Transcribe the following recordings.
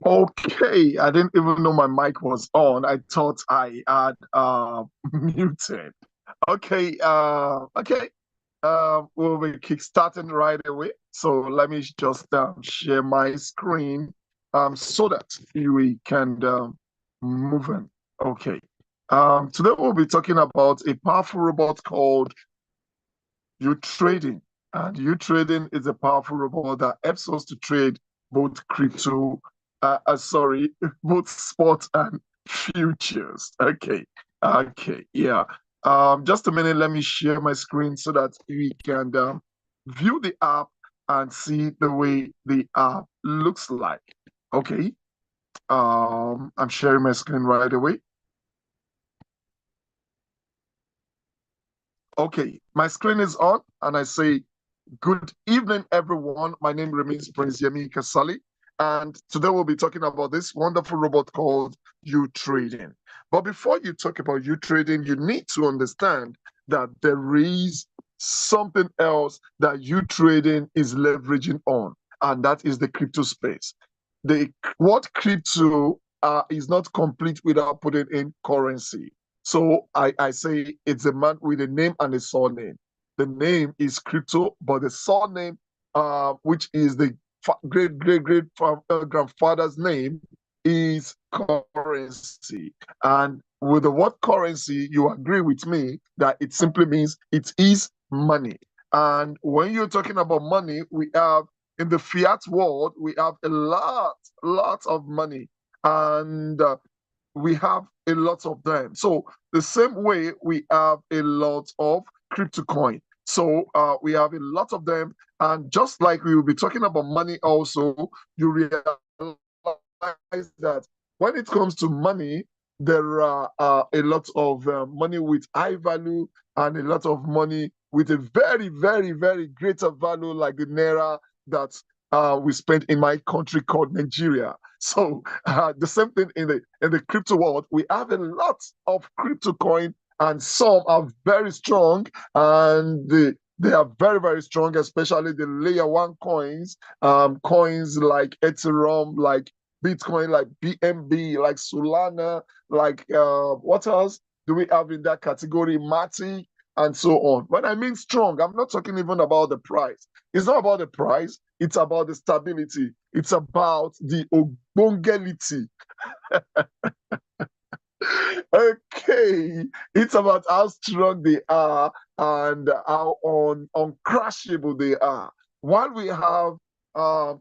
Okay, I didn't even know my mic was on. I thought I had muted. Okay. We'll be kickstarting right away. So let me just share my screen so that we can move in. Okay. Today we'll be talking about a powerful robot called uTrading. And uTrading is a powerful robot that helps us to trade both both spot and futures. Yeah. Just a minute, let me share my screen so that we can view the app and see the way the app looks like. Okay. I'm sharing my screen right away. Okay, my screen is on, and I say good evening, everyone. My name remains Prince Yemi Kasali, and today we'll be talking about this wonderful robot called uTrading. But before you talk about uTrading, you need to understand that there is something else that uTrading is leveraging on, and that is the crypto space. The word crypto is not complete without putting in currency. So I say it's a man with a name and a surname. The name is crypto, but the surname, which is the great grandfather's name, is currency. And with the word currency, you agree with me that it simply means it is money. And when you're talking about money, we have in the fiat world, we have lot of money, and we have a lot of them. So the same way we have a lot of crypto coin. So we have a lot of them, and just like we will be talking about money, also you realize that when it comes to money, there are a lot of money with high value and a lot of money with a very greater value, like the naira that we spent in my country called Nigeria. So the same thing in the crypto world. We have a lot of crypto coin, and some are very strong, and they are very strong, especially the layer one coins, coins like Ethereum, like Bitcoin, like BNB, like Solana, like what else do we have in that category? Matic, and so on. When I mean strong, I'm not talking even about the price. It's not about the price. It's about the stability. It's about the ogbongelity. Okay, it's about how strong they are and how uncrashable they are. While we have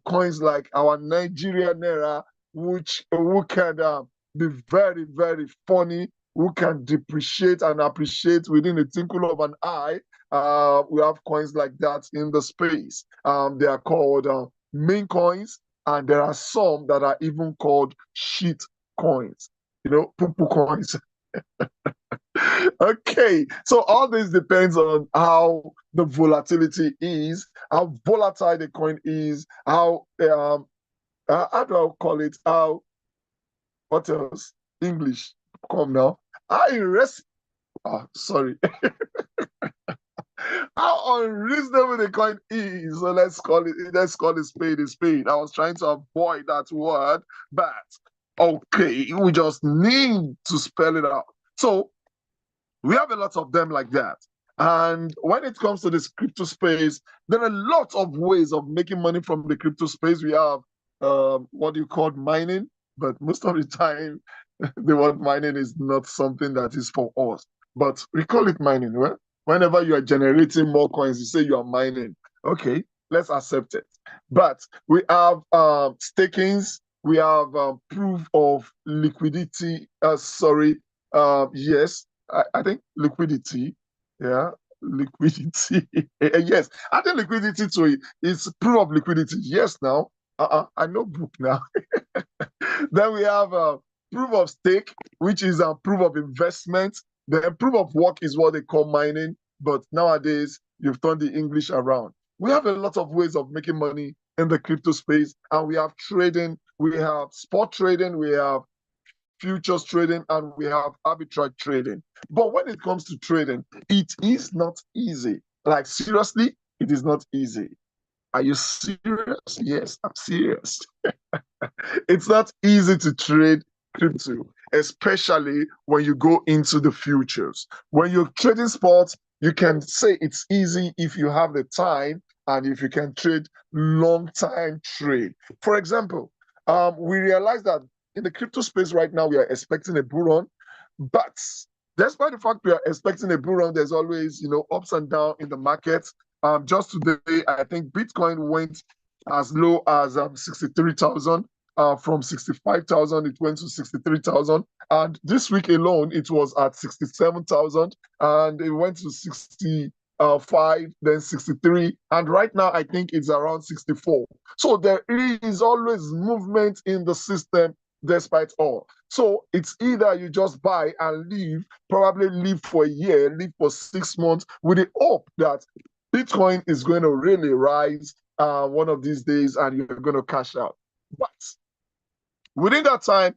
coins like our Nigerian naira, which who can be very funny, who can depreciate and appreciate within a twinkle of an eye. We have coins like that in the space. They are called main coins, and there are some that are even called shit coins, poo coins. Okay, so all this depends on how the volatility is, how volatile the coin is, how do I call it? How what else? English, come now. How irres sorry, how unreasonable the coin is. So let's call it spade a spade. I was trying to avoid that word, but okay, we just need to spell it out. So we have a lot of them like that. And when it comes to this crypto space, there are lots of ways of making money from the crypto space. We have what you call mining, but most of the time, the word mining is not something that is for us. But we call it mining, right? Whenever you are generating more coins, you say you are mining. Okay, let's accept it. But we have stakings, we have proof of liquidity. Yes, I think liquidity. Yeah, liquidity. Yes, I think liquidity too is proof of liquidity. Yes, now. I know book now. Then we have proof of stake, which is a proof of investment. The proof of work is what they call mining, but nowadays you've turned the English around. We have a lot of ways of making money in the crypto space, and we have trading, we have spot trading, we have futures trading, and we have arbitrage trading. But when it comes to trading, it is not easy. Like seriously, it is not easy. Are you serious? Yes, I'm serious. It's not easy to trade crypto, especially when you go into the futures. When you're trading sports, you can say it's easy if you have the time and if you can trade long time trade. For example, we realize that in the crypto space right now, we are expecting a bull run, but despite the fact we are expecting a bull run, there's always ups and downs in the market. Just today, I think Bitcoin went as low as 63,000. From 65,000, it went to 63,000. And this week alone, it was at 67,000 and it went to 65, then 63. And right now, I think it's around 64. So there is always movement in the system despite all. So it's either you just buy and leave, probably leave for a year, leave for 6 months with the hope that Bitcoin is going to really rise one of these days and you're going to cash out. But within that time,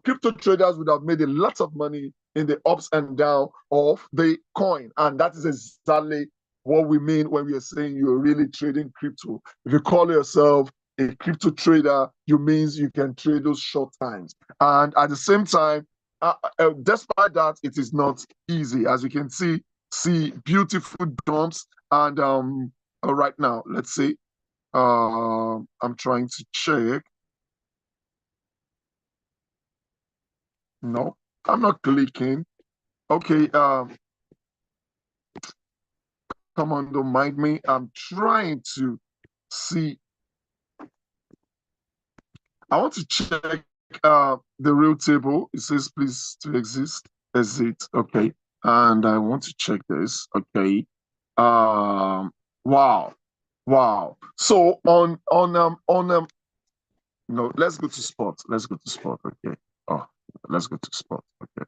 crypto traders would have made a lot of money in the ups and downs of the coin. And that is exactly what we mean when we are saying you're really trading crypto. If you call yourself a crypto trader, you means you can trade those short times. And at the same time, despite that, it is not easy. As you can see beautiful dumps. And right now, let's see. I'm trying to check. No, I'm not clicking. Okay, come on, don't mind me. I'm trying to see. I want to check the real table. It says please to exit. Okay. And I want to check this. Okay. Wow. Wow. So on no, let's go to spot. Let's go to spot. Okay. Oh, let's go to spot. Okay.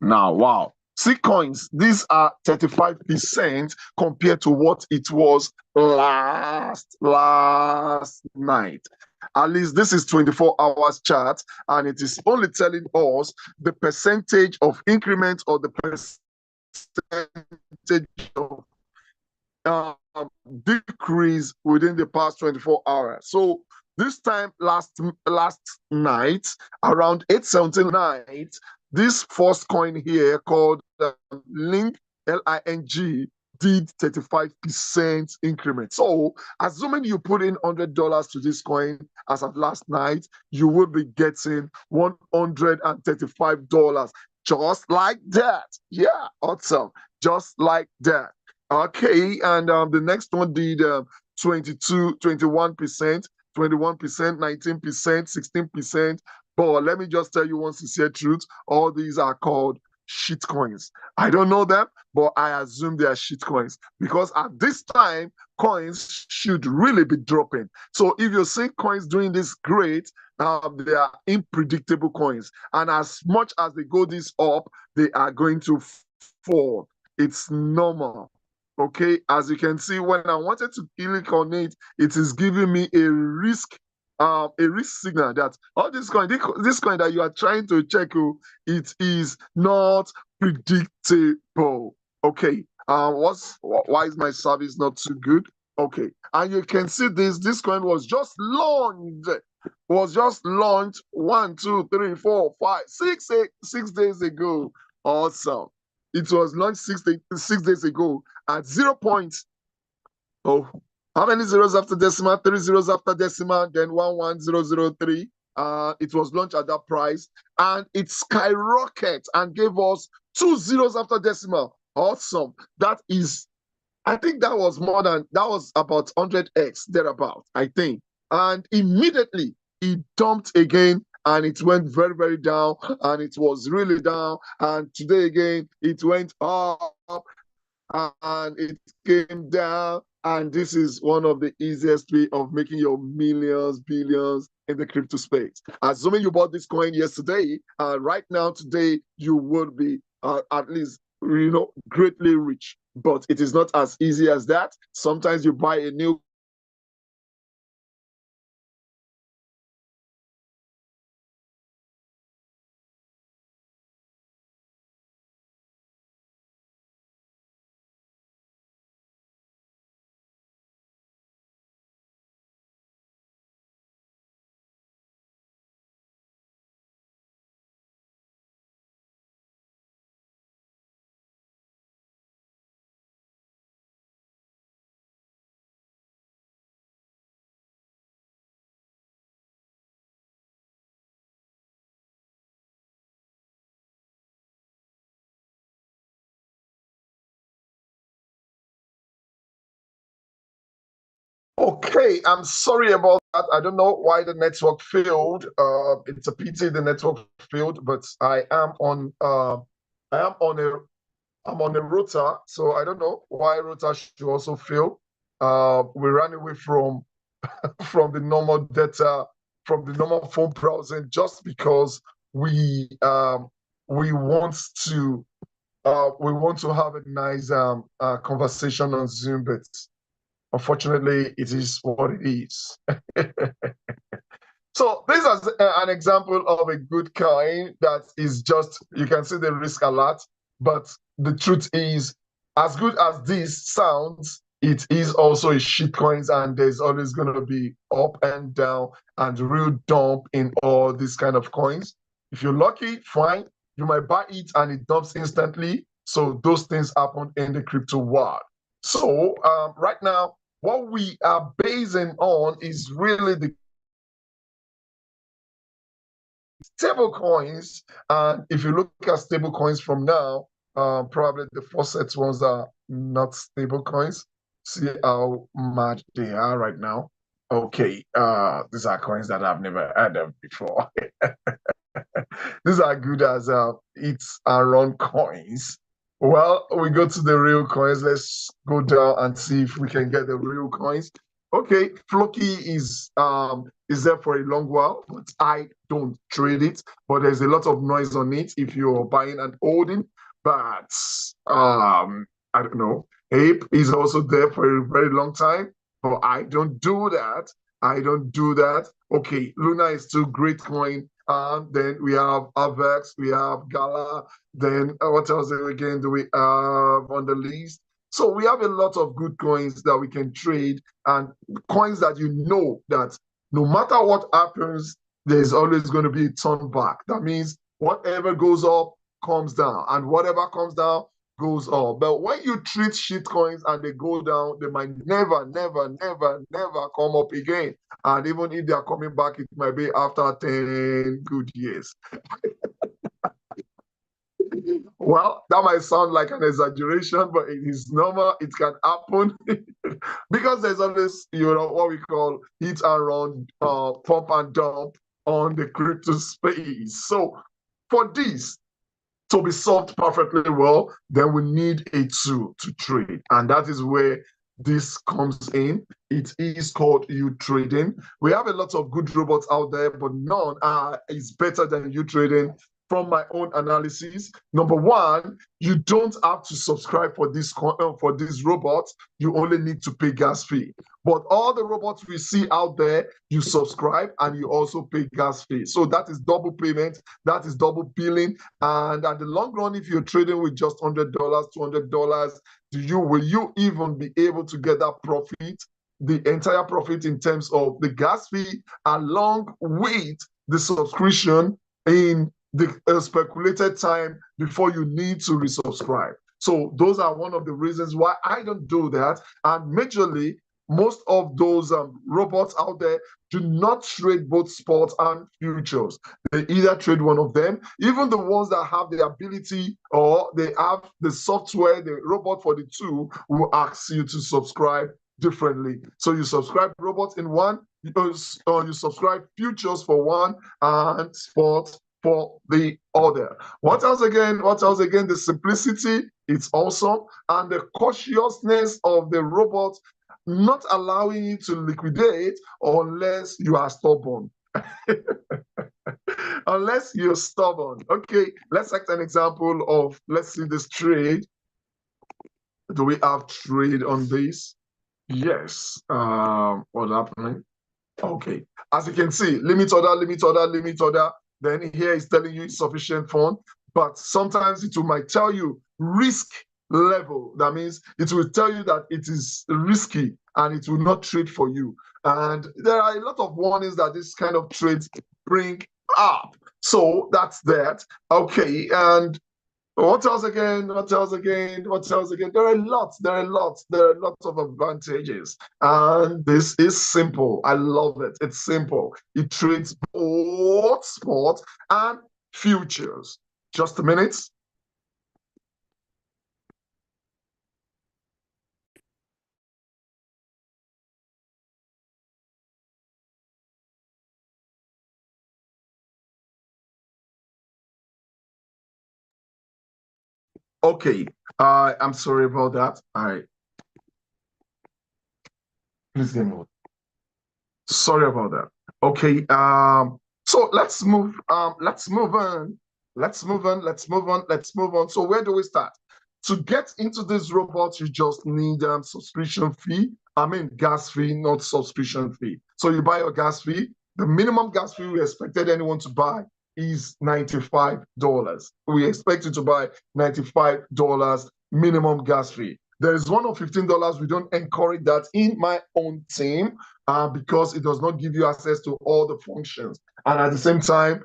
Now, wow. See coins, these are 35% compared to what it was last night. At least this is 24 hours chart, and it is only telling us the percentage of increment or the percentage of um, decrease within the past 24 hours. So this time last night, around 8:79, this first coin here called Link, Ling, did 35% increment. So assuming you put in $100 to this coin as of last night, you will be getting $135 just like that. Yeah, awesome. Just like that. Okay, and the next one did 22, 21%, 21%, 19%, 16%. But let me just tell you one sincere truth. All these are called shit coins. I don't know them, but I assume they are shit coins because at this time, coins should really be dropping. So if you're seeing coins doing this great, they are unpredictable coins. And as much as they go this up, they are going to fall. It's normal. Okay, as you can see, when I wanted to click on it, it is giving me a risk signal that all this coin that you are trying to check, it is not predictable. Okay, why is my service not too good? Okay, and you can see this coin was just launched 6 days ago. Awesome. It was launched 6 days ago at 0. Oh, how many zeros after decimal? 3 zeros after decimal, then 11003. It was launched at that price and it skyrocketed and gave us 2 zeros after decimal. Awesome. I think that was about 100x thereabout, I think. And immediately it dumped again and it went very, very down and it was really down. And today again, it went up and it came down. And this is one of the easiest way of making your millions, billions in the crypto space. Assuming you bought this coin yesterday, right now, today, you would be at least, greatly rich. But it is not as easy as that. Sometimes you buy a new Hey, I'm sorry about that. I don't know why the network failed. It's a pity the network failed, but I am on a I'm on a router, so I don't know why router should also fail. We ran away from the normal data, from the normal phone browsing, just because we um we want to we want to have a nice conversation on Zoom, but unfortunately, it is what it is. So this is an example of a good coin that is just, you can see the risk a lot, but the truth is, as good as this sounds, it is also a shit coins, and there's always going to be up and down and real dump in all these kind of coins. If you're lucky, fine, you might buy it and it dumps instantly. So those things happen in the crypto world. So right now, what we are basing on is really the stable coins. And if you look at stable coins from now, probably the faucet ones are not stable coins. See how mad they are right now. Okay, these are coins that I've never heard of before. These are good as it's and run coins. Well, we go to the real coins. Let's go down and see if we can get the real coins. Okay, Floki is there for a long while, but I don't trade it. But there's a lot of noise on it if you're buying and holding. But I don't know. Ape is also there for a very long time, but I don't do that. I don't do that. Okay, Luna is still great coin. Then we have Avex, we have Gala. Then what else again do we have on the list? So we have a lot of good coins that we can trade, and coins that you know that no matter what happens, there's always going to be a turn back. That means whatever goes up comes down, and whatever comes down goes up. But when you treat shit coins and they go down, they might never, never, never, never come up again. And even if they are coming back, it might be after 10 good years. Well, that might sound like an exaggeration, but it is normal. It can happen because there's always, what we call hit and run, pump and dump on the crypto space. So for this to be solved perfectly well, then we need a tool to trade. And that is where this comes in. It is called uTrading. We have a lot of good robots out there, but none is better than uTrading from my own analysis. Number one, you don't have to subscribe for this robot. You only need to pay gas fee. But all the robots we see out there, you subscribe and you also pay gas fee. So that is double payment, that is double billing. And at the long run, if you're trading with just $100, $200, will you even be able to get that profit, the entire profit in terms of the gas fee, along with the subscription in the speculated time before you need to resubscribe? So those are one of the reasons why I don't do that. And majorly, most of those robots out there do not trade both sports and futures. They either trade one of them. Even the ones that have the ability or they have the software, the robot for the two, will ask you to subscribe differently. So you subscribe robots in one, or you subscribe futures for one and sports for the other. What else again? What else again? The simplicity, it's awesome. And the cautiousness of the robot not allowing you to liquidate unless you are stubborn. Unless you're stubborn. Okay, let's take an example of, let's see this trade. Do we have trade on this? Yes. What's happening? Okay. As you can see, limit order, limit order, limit order. Then here is telling you sufficient fund, but sometimes it might tell you risk level. That means it will tell you that it is risky and it will not trade for you. And there are a lot of warnings that this kind of trades bring up. So that's that. Okay, and what else again? What else again? What else again? There are lots. There are lots. There are lots of advantages. And this is simple. I love it. It's simple. It trades both sports and futures. Just a minute. Okay. I'm sorry about that. All right. Please give me one. Sorry about that. Okay. So let's move. Let's move on. Let's move on. Let's move on. Let's move on. So where do we start? To get into this robot, you just need subscription fee. I mean gas fee, not subscription fee. So you buy your gas fee. The minimum gas fee we expected anyone to buy is $95. We expect you to buy $95 minimum gas fee. There is one of $15. We don't encourage that in my own team because it does not give you access to all the functions. And at the same time,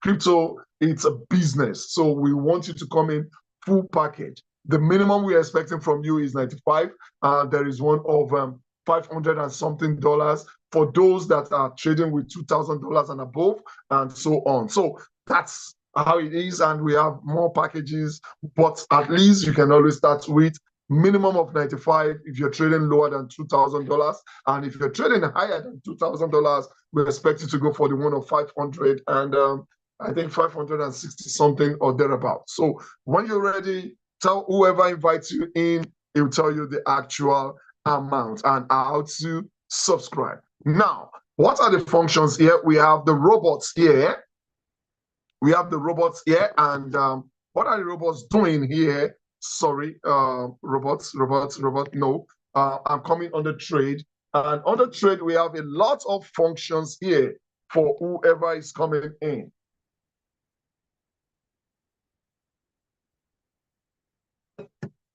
crypto, it's a business. So we want you to come in full package. The minimum we're expecting from you is 95. There is one of 500 and something dollars for those that are trading with $2,000 and above, and so on. So that's how it is, and we have more packages, but at least you can always start with minimum of 95 if you're trading lower than $2,000. And if you're trading higher than $2,000, we expect you to go for the one of 500 and I think 560 something or thereabout. So when you're ready, tell whoever invites you in, he'll tell you the actual amount and how to subscribe. Now, what are the functions here? We have the robots here. We have the robots here, and what are the robots doing here? Sorry, robots, no. I'm coming on the trade. And on the trade, we have a lot of functions here for whoever is coming in.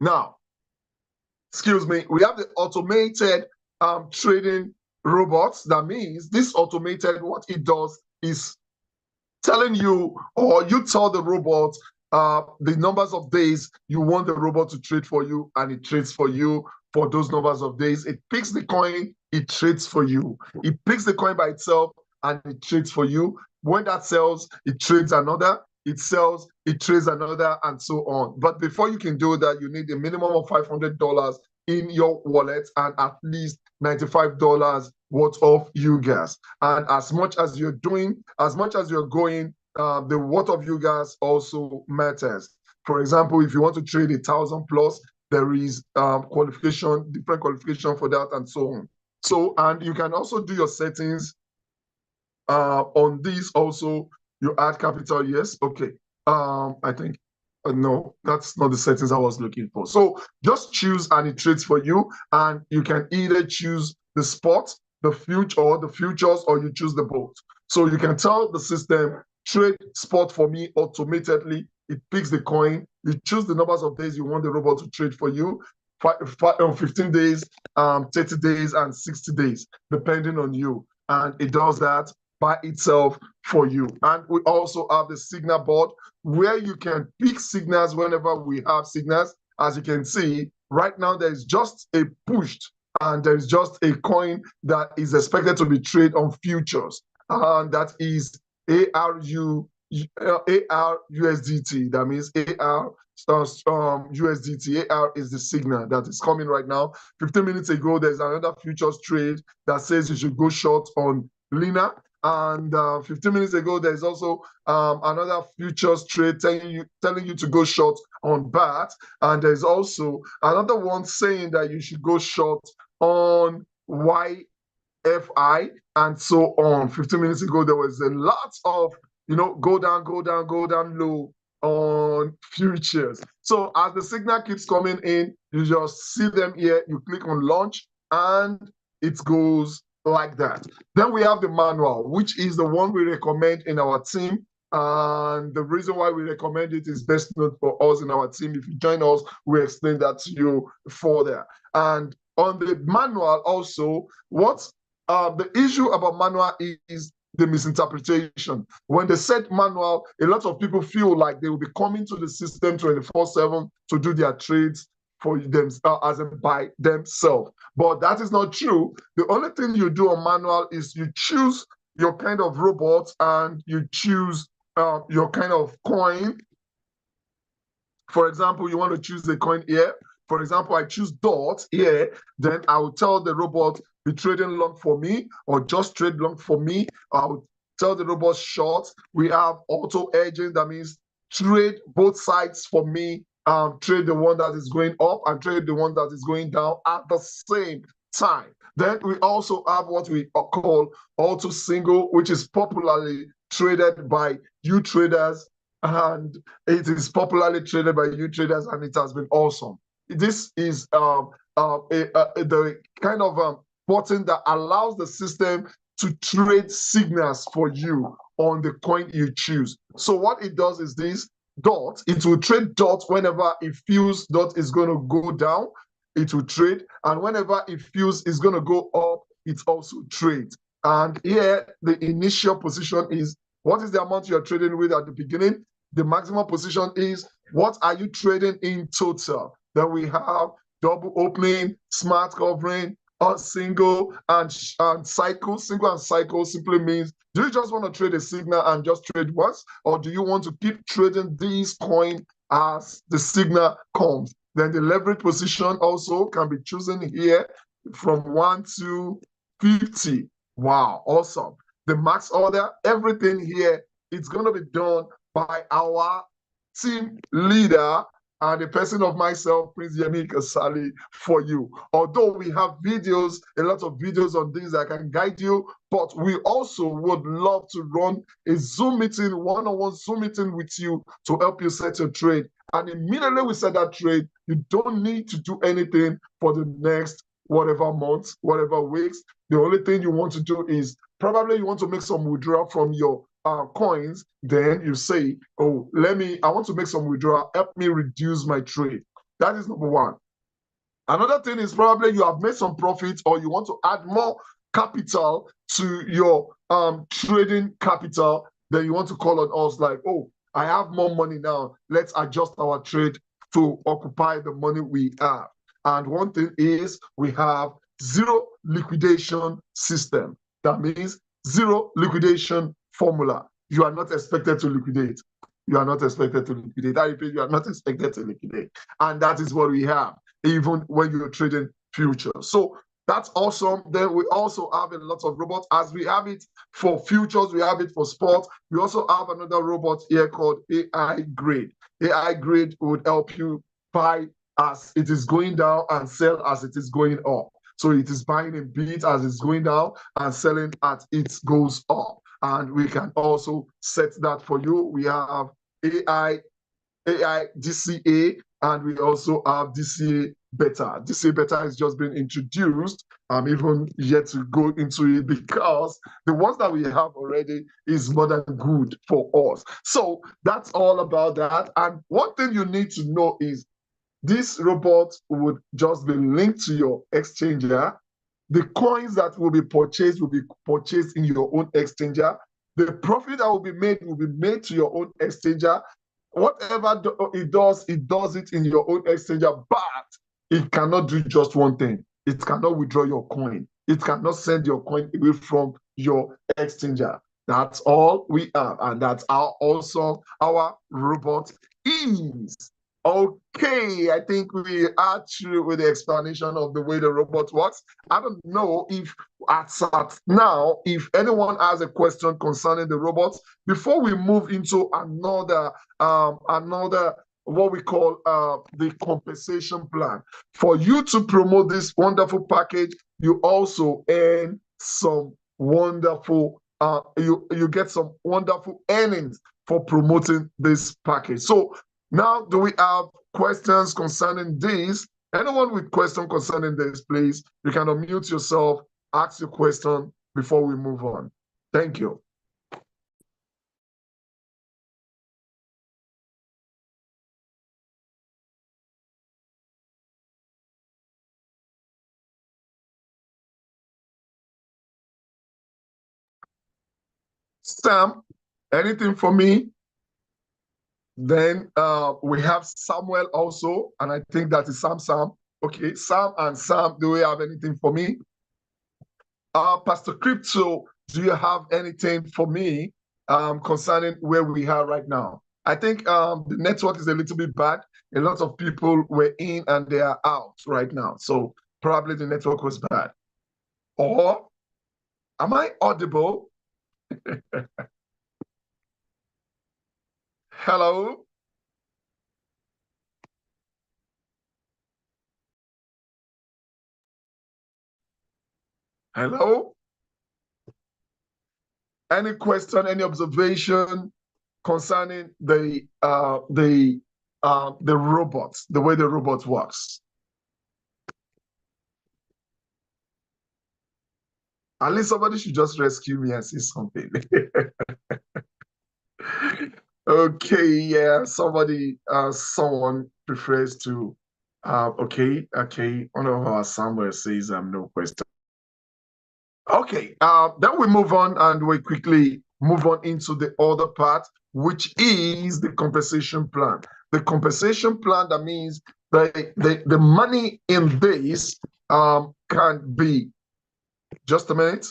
Now, excuse me, we have the automated trading robots. That means this automated, what it does is telling you, or you tell the robot the numbers of days you want the robot to trade for you, and it trades for you for those numbers of days. It picks the coin, it trades for you. It picks the coin by itself and it trades for you. When that sells, it trades another. It sells, it trades another, and so on. But before you can do that, you need a minimum of $500 in your wallet and at least $95 worth of UGAS. And as much as you're doing, as much as you're going, the worth of UGAS also matters. For example, if you want to trade 1,000 plus, there is qualification, different qualification for that, and so on. So, and you can also do your settings on this also. You add capital, yes, okay. I think no, that's not the settings I was looking for. So just choose and it trades for you, and you can either choose the spot, the future, or the futures, or you choose the both. So you can tell the system, trade spot for me automatically. It picks the coin. You choose the numbers of days you want the robot to trade for you. 15 days, 30 days, and 60 days, depending on you. And it does that by itself for you. And we also have the signal board where you can pick signals whenever we have signals. As you can see, right now there is just a push and there is just a coin that is expected to be traded on futures. And that is ARUSDT. That means AR USDT. AR is the signal that is coming right now. 15 minutes ago, there's another futures trade that says you should go short on Lina. And 15 minutes ago, there's also another futures trade telling you to go short on BAT. And there's also another one saying that you should go short on YFI and so on. 15 minutes ago, there was a lot of, go down, go down, go down low on futures. So as the signal keeps coming in, you just see them here, you click on launch, and it goes like that. Then we have the manual, which is the one we recommend in our team. And the reason why we recommend it is best known for us in our team. If you join us, we explain that to you further. And on the manual also, what the issue about manual is the misinterpretation. When they said manual, a lot of people feel like they will be coming to the system 24/7 to do their trades for them, as in by themselves. But that is not true. The only thing you do on manual is you choose your kind of robot and you choose your kind of coin. For example, you want to choose the coin here. For example, I choose DOT here. Then I will tell the robot, be trading long for me, or just trade long for me. I will tell the robot short. We have auto hedging. That means trade both sides for me trade the one that is going up and trade the one that is going down at the same time. Then we also have what we call auto single, which is popularly traded by uTraders, and it is popularly traded by uTraders, and it has been awesome. This is the kind of button that allows the system to trade signals for you on the coin you choose. So what it does is this: dot, it will trade dot whenever it feels dot is going to go down, it will trade, and whenever it feels it's going to go up, it also trades. And here the initial position is what is the amount you're trading with at the beginning. The maximum position is what are you trading in total. Then we have double opening, smart covering, single, and cycle. Single and cycle simply means, do you just want to trade a signal and just trade once, or do you want to keep trading these coins as the signal comes? Then the leverage position also can be chosen here from 1 to 50. Wow, awesome. The max order, everything here, it's going to be done by our team leader and the person of myself, Prince Yemi Kasali, for you. Although we have videos, a lot of videos on this that can guide you, but we also would love to run a Zoom meeting, one-on-one Zoom meeting with you to help you set your trade. And immediately we set that trade, you don't need to do anything for the next whatever months, whatever weeks. The only thing you want to do is probably you want to make some withdrawal from your coins. Then you say, oh, I want to make some withdrawal, help me reduce my trade. That is number one. Another thing is probably you have made some profits or you want to add more capital to your trading capital. Then you want to call on us like, oh, I have more money now. Let's adjust our trade to occupy the money we have. And one thing is we have zero liquidation system. That means zero liquidation formula. You are not expected to liquidate. You are not expected to liquidate. I repeat, you are not expected to liquidate. And that is what we have, even when you're trading futures. So that's awesome. Then we also have a lot of robots. As we have it for futures, we have it for sports. We also have another robot here called AI Grade. AI Grade would help you buy as it is going down and sell as it is going up. So it is buying in beats as it's going down and selling as it goes up. And we can also set that for you. We have AI DCA, and we also have DCA Beta. DCA Beta has just been introduced. I'm even yet to go into it because the ones that we have already is more than good for us. So that's all about that. And one thing you need to know is this robot would just be linked to your exchanger. The coins that will be purchased in your own exchanger. The profit that will be made to your own exchanger. Whatever it does it in your own exchanger, but it cannot do just one thing. It cannot withdraw your coin. It cannot send your coin away from your exchanger. That's all we have, and that's how awesome our robot is. Okay, I think we are through with the explanation of the way the robot works. I don't know if at now, if anyone has a question concerning the robots, before we move into another what we call the compensation plan. For you to promote this wonderful package, you also earn some wonderful, you get some wonderful earnings for promoting this package. So now, do we have questions concerning this? Anyone with question concerning this, please, you can unmute yourself, ask your question before we move on. Thank you. Sam, anything for me? Then we have Samuel also, and I think that is Sam. Okay, Sam and Sam, do we have anything for me? Pastor Crypto, do you have anything for me concerning where we are right now? I think the network is a little bit bad. A lot of people were in and they are out right now. So probably the network was bad. Or am I audible? Hello? Hello? Any question, any observation concerning the robot, the way the robot works? At least somebody should just rescue me and say something. Okay, yeah, someone prefers to, okay, one of our somewhere says, no question. Okay, then we move on and we quickly move on into the other part, which is the compensation plan. The compensation plan, that means the money in this can be, just a minute.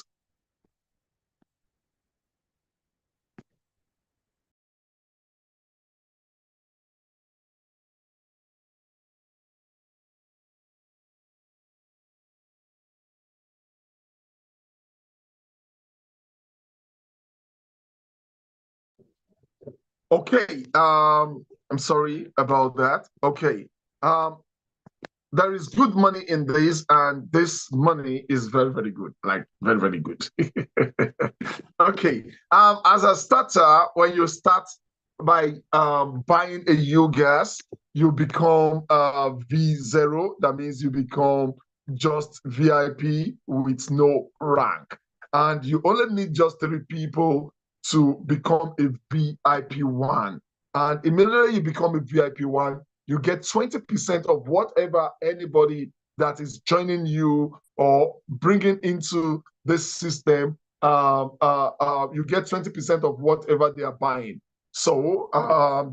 Okay, I'm sorry about that. Okay, there is good money in this, and this money is very, very good, like very, very good. Okay, as a starter, when you start by buying a U-gas, you become V0. That means you become just VIP with no rank, and you only need just 3 people to become a VIP1. And immediately you become a VIP1, you get 20% of whatever anybody that is joining you or bringing into this system. You get 20% of whatever they are buying. So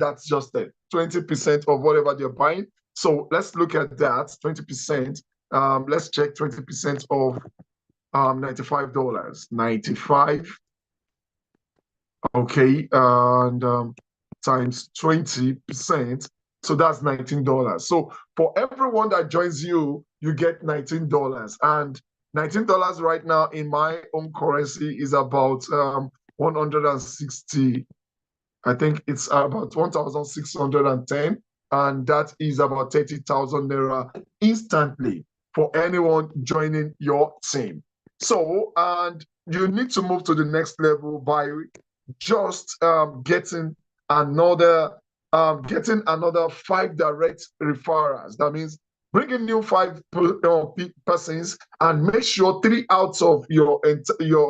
that's just it, 20% of whatever they're buying. So let's look at that 20%. Let's check 20% of $95. 95, okay, and times 20%. So that's $19. So for everyone that joins you, you get $19. And $19 right now in my own currency is about 160. I think it's about 1,610. And that is about 30,000 naira instantly for anyone joining your team. So, and you need to move to the next level by just getting another 5 direct referrals. That means bringing new 5 persons, and make sure 3 out of your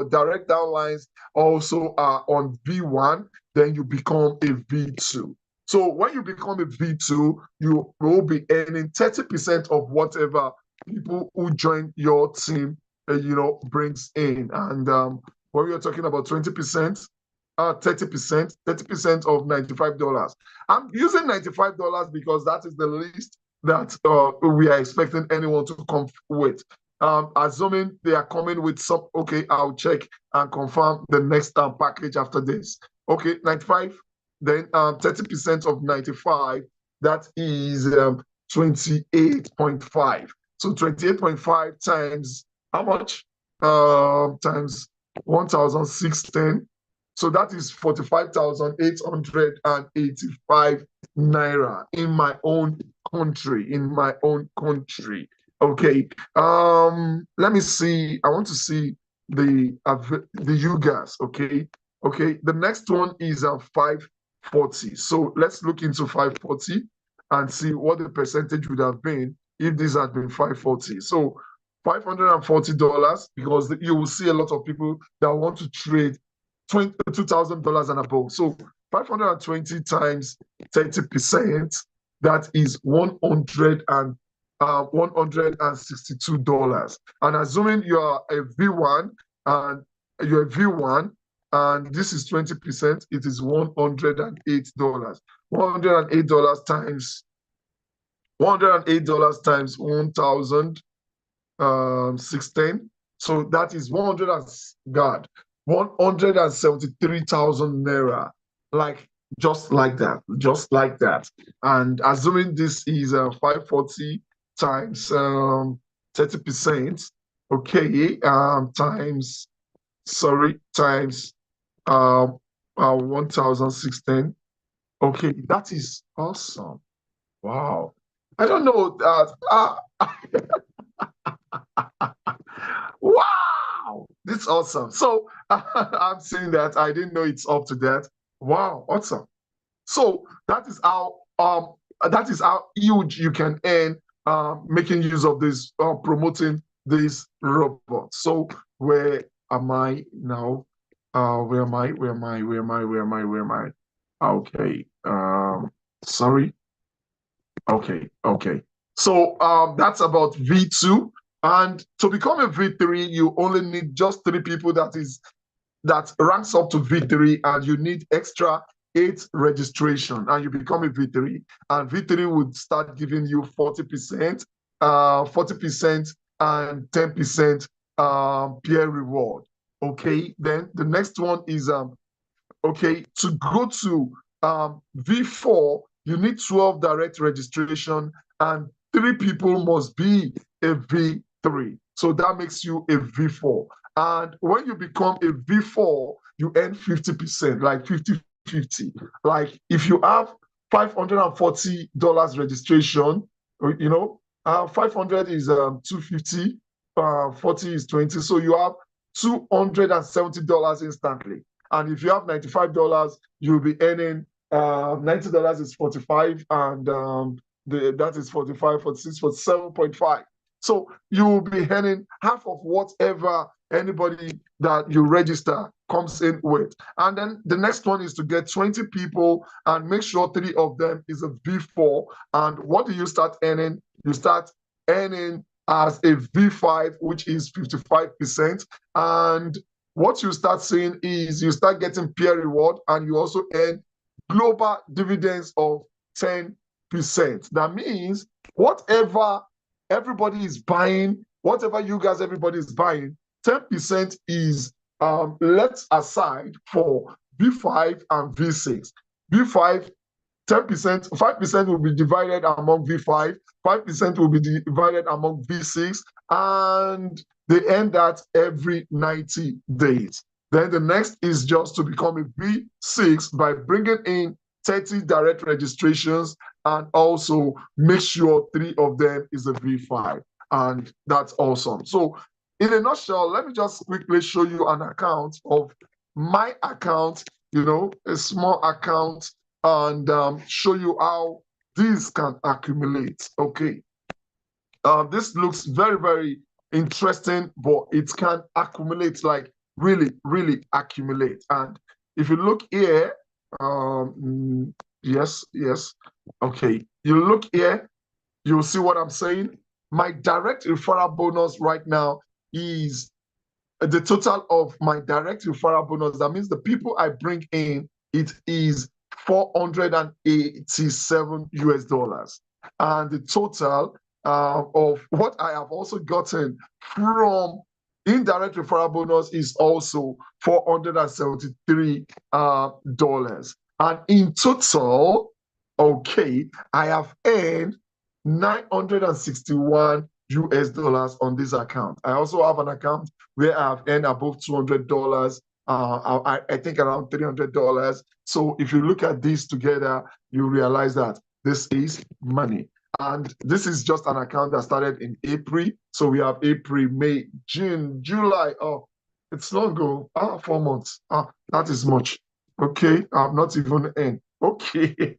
direct downlines also are on V1. Then you become a V2. So when you become a V2, you will be earning 30% of whatever people who join your team, brings in. And when we are talking about 20%, 30% of $95. I'm using $95 because that is the least that we are expecting anyone to come with. Assuming they are coming with some, okay, I'll check and confirm the next package after this. Okay, 95, then 30% of 95, that is 28.5. So 28.5 times how much? Times 1,610. So that is 45,885 naira in my own country. Okay. Let me see. I want to see the UGAS. Okay. Okay. The next one is 540. So let's look into 540 and see what the percentage would have been if this had been 540. So $540, because you will see a lot of people that want to trade $2,000 and above. So 520 times 30%, that is $162. And assuming you are a V1 and you're a V1 and this is 20%, it is $108. $108 times $108 times 1,016. So that is 173,000 naira, like just like that. And assuming this is 540 times 30%, okay, times 1,016. Okay, that is awesome. Wow. I don't know that. Wow. This is awesome. So I'm seeing that. I didn't know it's up to that. Wow, awesome. So that is how huge you can earn making use of this promoting this robot. So where am I now? Where am I? Where am I? Where am I? Where am I? Where am I? Okay. Sorry. Okay. Okay. So that's about V2. And to become a V3, you only need just three people that ranks up to V3, and you need extra 8 registration, and you become a V3. And V3 would start giving you 40%, 40% and 10% peer reward. Okay, then the next one is okay, to go to V4, you need 12 direct registration, and three people must be a V3. So that makes you a V4. And when you become a V4, you earn 50%, like 50-50. Like if you have $540 registration, you know, 500 is 250, 40 is 20. So you have $270 instantly. And if you have $95, you'll be earning $90 is 45, and that is 45, 46, 47.5. So you will be earning half of whatever anybody that you register comes in with. And then the next one is to get 20 people and make sure three of them is a V4. And what do you start earning? You start earning as a V5, which is 55%. And what you start seeing is you start getting peer reward, and you also earn global dividends of 10%. That means whatever everybody is buying, whatever you guys, everybody is buying, 10% is left aside for V5 and V6. V5, 10%, 5% will be divided among V5, 5% will be divided among V6, and they end that every 90 days. Then the next is just to become a V6 by bringing in 30 direct registrations, and also make sure three of them is a V5. And that's awesome. So in a nutshell, let me just quickly show you an account of my account, you know, a small account, and show you how these can accumulate. Okay. This looks very, very interesting, but it can accumulate, like really, really accumulate. And if you look here, yes, yes. Okay. You look here, you'll see what I'm saying. My direct referral bonus right now is the total of my direct referral bonus. That means the people I bring in, it is 487 US dollars. And the total of what I have also gotten from indirect referral bonus is also $473. And in total, okay, I have earned 961 US dollars on this account. I also have an account where I've earned above $200, I think around $300. So if you look at these together, you realize that this is money. And this is just an account that started in April. So we have April, May, June, July. Oh, it's long ago. 4 months. That is much. Okay, I'm not even in. Okay.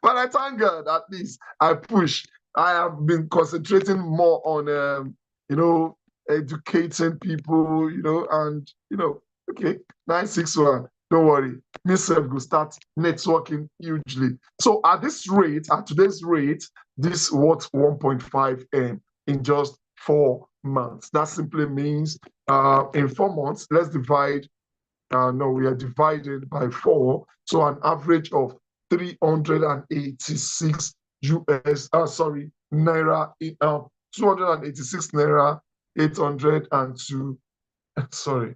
But I thank God, at least I push. I have been concentrating more on, you know, educating people, you know, and, you know, okay, 961, don't worry. Myself will start networking hugely. So at this rate, at today's rate, this worth 1.5 M in just 4 months. That simply means in 4 months, let's divide, no, we are divided by 4. So an average of 386 US, Naira, 286 Naira, 802, sorry,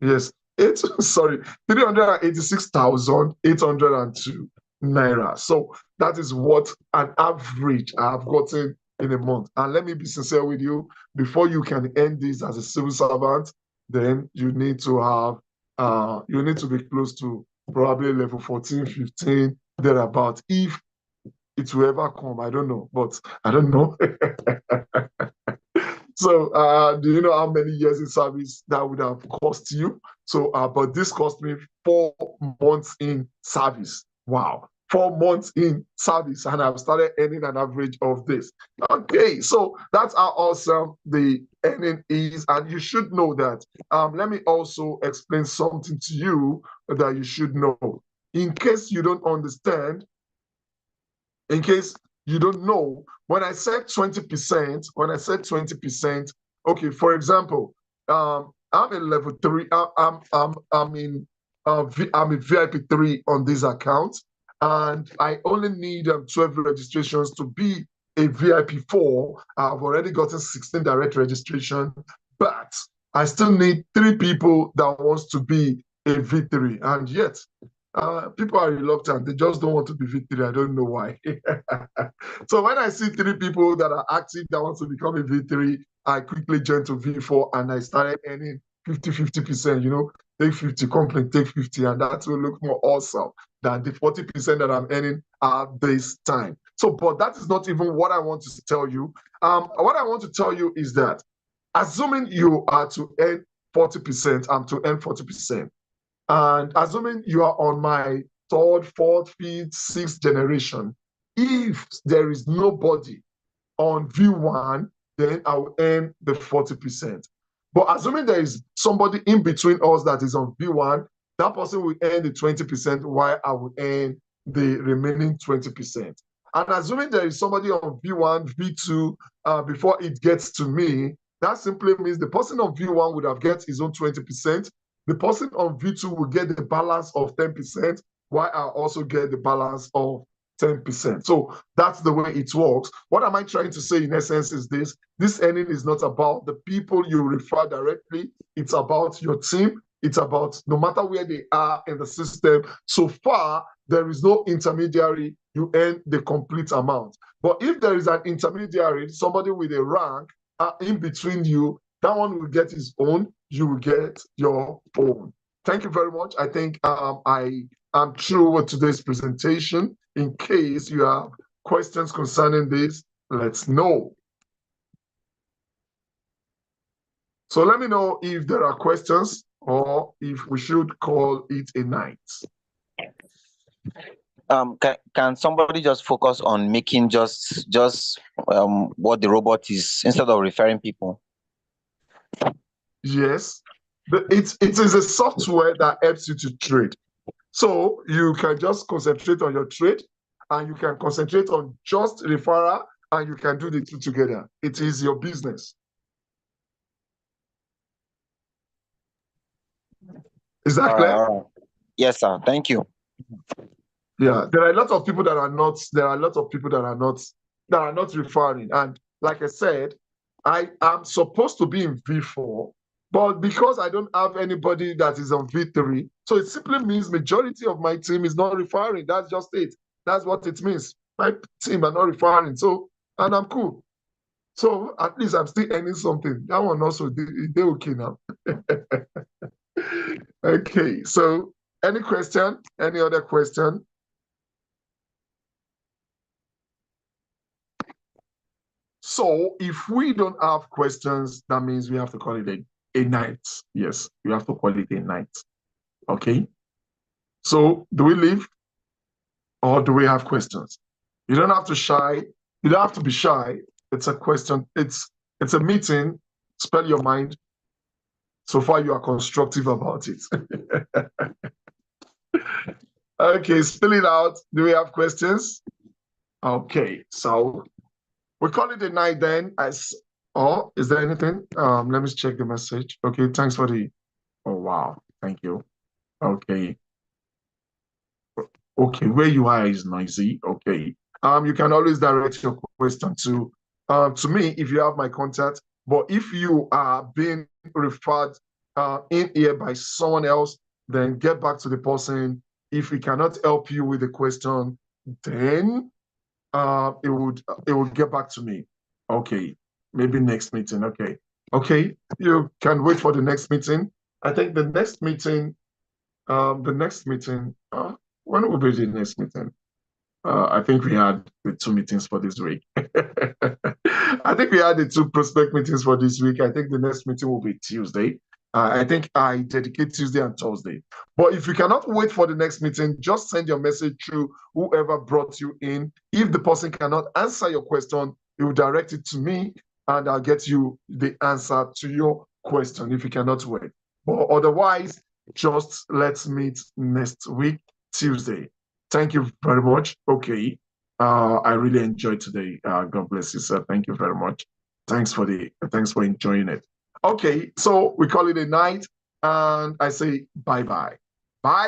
yes, 386,802 Naira. So that is what an average I have gotten in a month. And let me be sincere with you, before you can earn this as a civil servant, then you need to have, you need to be close to probably level 14, 15, thereabout. If it will ever come, I don't know, but I don't know. So, do you know how many years in service that would have cost you? So, but this cost me 4 months in service. Wow. 4 months in service, and I've started earning an average of this. Okay, so that's how awesome the earning is, and you should know that. Let me also explain something to you that you should know. In case you don't understand, in case you don't know, when I said 20%, okay, for example, I'm a level three, I'm a VIP three on this account, and I only need 12 registrations to be a VIP four. I've already gotten 16 direct registration, but I still need 3 people that wants to be a V3, and yet people are reluctant. They just don't want to be V3. I don't know why. So when I see 3 people that are active that want to become a V3, I quickly joined to V4 and I started earning 50%, take 50, complaint, take 50, and that will look more awesome than the 40% that I'm earning at this time. So, but that is not even what I want to tell you. What I want to tell you is that assuming you are to earn 40%, I'm to earn 40%. And assuming you are on my third, fourth, fifth, sixth generation, if there is nobody on V1, then I will earn the 40%. But assuming there is somebody in between us that is on V1, that person will earn the 20%, while I will earn the remaining 20%. And assuming there is somebody on V1, V2, before it gets to me, that simply means the person on V1 would have get his own 20%. The person on V2 will get the balance of 10%, while I also get the balance of 10%. So that's the way it works. What am I trying to say in essence is this earning is not about the people you refer directly. It's about your team. It's about no matter where they are in the system. So far, there is no intermediary. You earn the complete amount. But if there is an intermediary, somebody with a rank in between you, that one will get his own. You will get your own. Thank you very much. I think I am through with today's presentation. In case you have questions concerning this, let's know. So let me know if there are questions or if we should call it a night. Can somebody just focus on making just what the robot is instead of referring people? Yes, it is a software that helps you to trade. So you can just concentrate on your trade, and you can concentrate on just referral, and you can do the two together. It is your business. Is that clear? All right. Yes, sir. Thank you. Yeah, there are a lot of people that are not. There are a lot of people that are not referring. And like I said, I am supposed to be in V4, but because I don't have anybody that is on V3, so it simply means majority of my team is not referring. That's just it. That's what it means. My team are not referring. So, and I'm cool. So at least I'm still earning something. That one also, they okay now. Okay, so any question? Any other question? So if we don't have questions, that means we have to call it a night. Yes, we have to call it a night. Okay. So do we leave or do we have questions? You don't have to shy. You don't have to be shy. It's a question. It's a meeting. Spell your mind. So far, you are constructive about it. Okay, spill it out. Do we have questions? Okay, so we call it a night then. Oh, is there anything? Let me check the message. Okay, thanks for the. Oh wow, thank you. Okay. Okay, where you are is noisy. Okay. You can always direct your question to me if you have my contact. But if you are being referred in here by someone else, then get back to the person. If we cannot help you with the question, then it would get back to me. Okay, maybe next meeting. Okay, okay, you can wait for the next meeting. I think the next meeting, when will be the next meeting? I think we had the two meetings for this week. I think we had the two prospect meetings for this week. I think the next meeting will be Tuesday. I think I dedicate Tuesday and Thursday. But if you cannot wait for the next meeting, just send your message to whoever brought you in. If the person cannot answer your question, he will direct it to me and I'll get you the answer to your question if you cannot wait. But otherwise, just let's meet next week, Tuesday. Thank you very much. Okay. I really enjoyed today. God bless you, sir. Thank you very much. Thanks for enjoying it. Okay, so we call it a night, and I say bye bye. Bye.